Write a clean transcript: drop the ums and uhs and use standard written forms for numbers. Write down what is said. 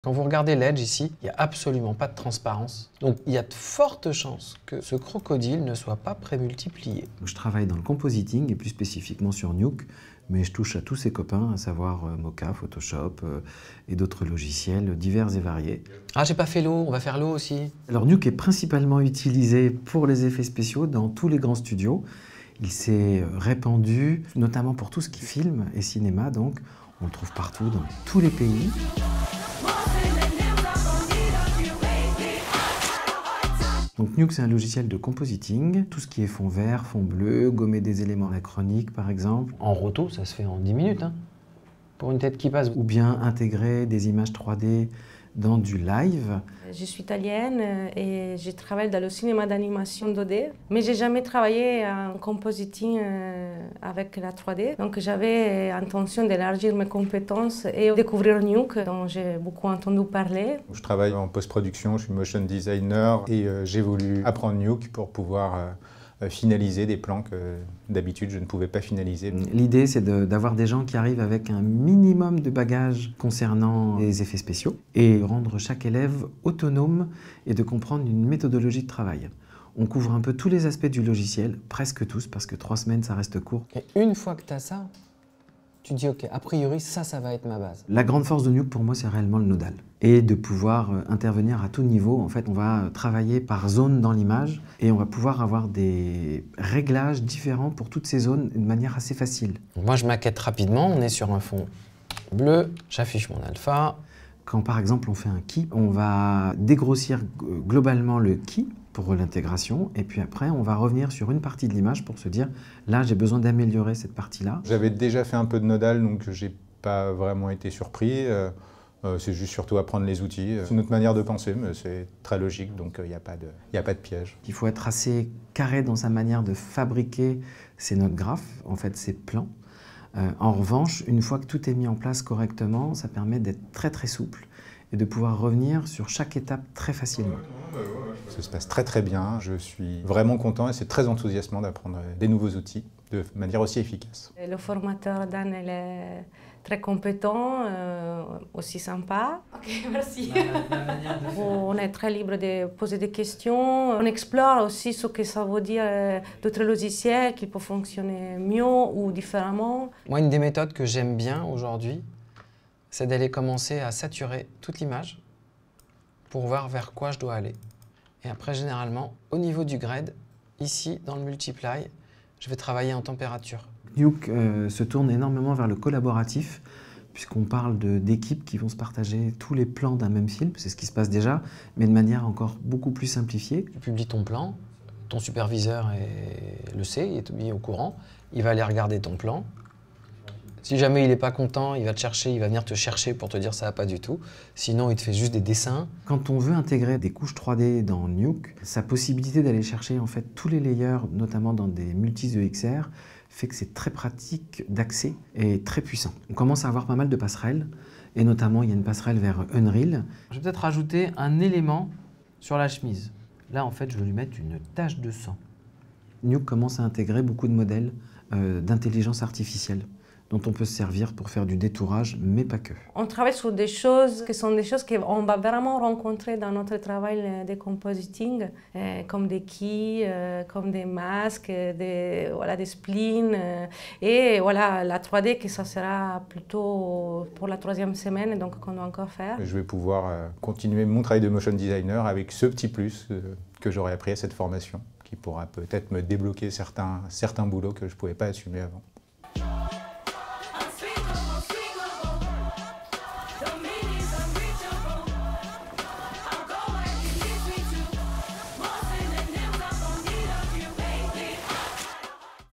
Quand vous regardez l'Edge ici, il n'y a absolument pas de transparence. Donc il y a de fortes chances que ce crocodile ne soit pas prémultiplié. Je travaille dans le compositing et plus spécifiquement sur Nuke, mais je touche à tous ses copains, à savoir Mocha, Photoshop et d'autres logiciels divers et variés. Ah, j'ai pas fait l'eau, on va faire l'eau aussi. Alors Nuke est principalement utilisé pour les effets spéciaux dans tous les grands studios. Il s'est répandu, notamment pour tout ce qui est film et cinéma, donc on le trouve partout dans tous les pays. Donc Nuke, c'est un logiciel de compositing, tout ce qui est fond vert, fond bleu, gommer des éléments anachroniques par exemple. En roto, ça se fait en 10 minutes, hein, pour une tête qui passe. Ou bien intégrer des images 3D dans du live. Je suis italienne et je travaille dans le cinéma d'animation 2D, mais j'ai jamais travaillé en compositing avec la 3D. Donc j'avais intention d'élargir mes compétences et découvrir Nuke, dont j'ai beaucoup entendu parler. Je travaille en post-production, je suis motion designer et j'ai voulu apprendre Nuke pour pouvoir finaliser des plans que d'habitude je ne pouvais pas finaliser. L'idée, c'est d'avoir des gens qui arrivent avec un minimum de bagages concernant les effets spéciaux et rendre chaque élève autonome et de comprendre une méthodologie de travail. On couvre un peu tous les aspects du logiciel, presque tous, parce que 3 semaines, ça reste court. Et une fois que tu as ça, tu dis ok, a priori, ça va être ma base. La grande force de Nuke, pour moi, c'est réellement le nodal. Et de pouvoir intervenir à tout niveau. En fait, on va travailler par zone dans l'image et on va pouvoir avoir des réglages différents pour toutes ces zones de manière assez facile. Moi, je maquette rapidement, on est sur un fond bleu, j'affiche mon alpha. Quand par exemple on fait un key, on va dégrossir globalement le key pour l'intégration et puis après on va revenir sur une partie de l'image pour se dire là j'ai besoin d'améliorer cette partie-là. J'avais déjà fait un peu de nodal donc j'ai pas vraiment été surpris. C'est juste surtout apprendre les outils. C'est une autre manière de penser mais c'est très logique donc il n'y a pas de piège. Il faut être assez carré dans sa manière de fabriquer ses notes graphes, en fait ses plans. En revanche, une fois que tout est mis en place correctement, ça permet d'être très très souple et de pouvoir revenir sur chaque étape très facilement. Ça se passe très très bien, je suis vraiment content et c'est très enthousiasmant d'apprendre des nouveaux outils de manière aussi efficace. Le formateur Dan, il est très compétent, aussi sympa. Ok, merci. On est très libre de poser des questions. On explore aussi ce que ça veut dire d'autres logiciels qui peuvent fonctionner mieux ou différemment. Moi, une des méthodes que j'aime bien aujourd'hui, c'est d'aller commencer à saturer toute l'image pour voir vers quoi je dois aller. Et après, généralement, au niveau du grade, ici, dans le multiply, je vais travailler en température. Nuke se tourne énormément vers le collaboratif, puisqu'on parle d'équipes qui vont se partager tous les plans d'un même film, c'est ce qui se passe déjà, mais de manière encore beaucoup plus simplifiée. Tu publies ton plan, ton superviseur le sait, il est mis au courant, il va aller regarder ton plan. Si jamais il n'est pas content, il va te chercher, il va venir te chercher pour te dire ça va pas du tout. Sinon, il te fait juste des dessins. Quand on veut intégrer des couches 3D dans Nuke, sa possibilité d'aller chercher en fait tous les layers, notamment dans des multis EXR, fait que c'est très pratique d'accès et très puissant. On commence à avoir pas mal de passerelles, et notamment il y a une passerelle vers Unreal. Je vais peut-être rajouter un élément sur la chemise. Là, en fait, je vais lui mettre une tache de sang. Nuke commence à intégrer beaucoup de modèles d'intelligence artificielle dont on peut se servir pour faire du détourage, mais pas que. On travaille sur des choses qui sont des choses qu'on va vraiment rencontrer dans notre travail de compositing, comme des keys, comme des masques, des spleens. Et voilà, la 3D, que ça sera plutôt pour la 3e semaine, donc qu'on doit encore faire. Je vais pouvoir continuer mon travail de motion designer avec ce petit plus que j'aurai appris à cette formation, qui pourra peut-être me débloquer certains boulots que je ne pouvais pas assumer avant.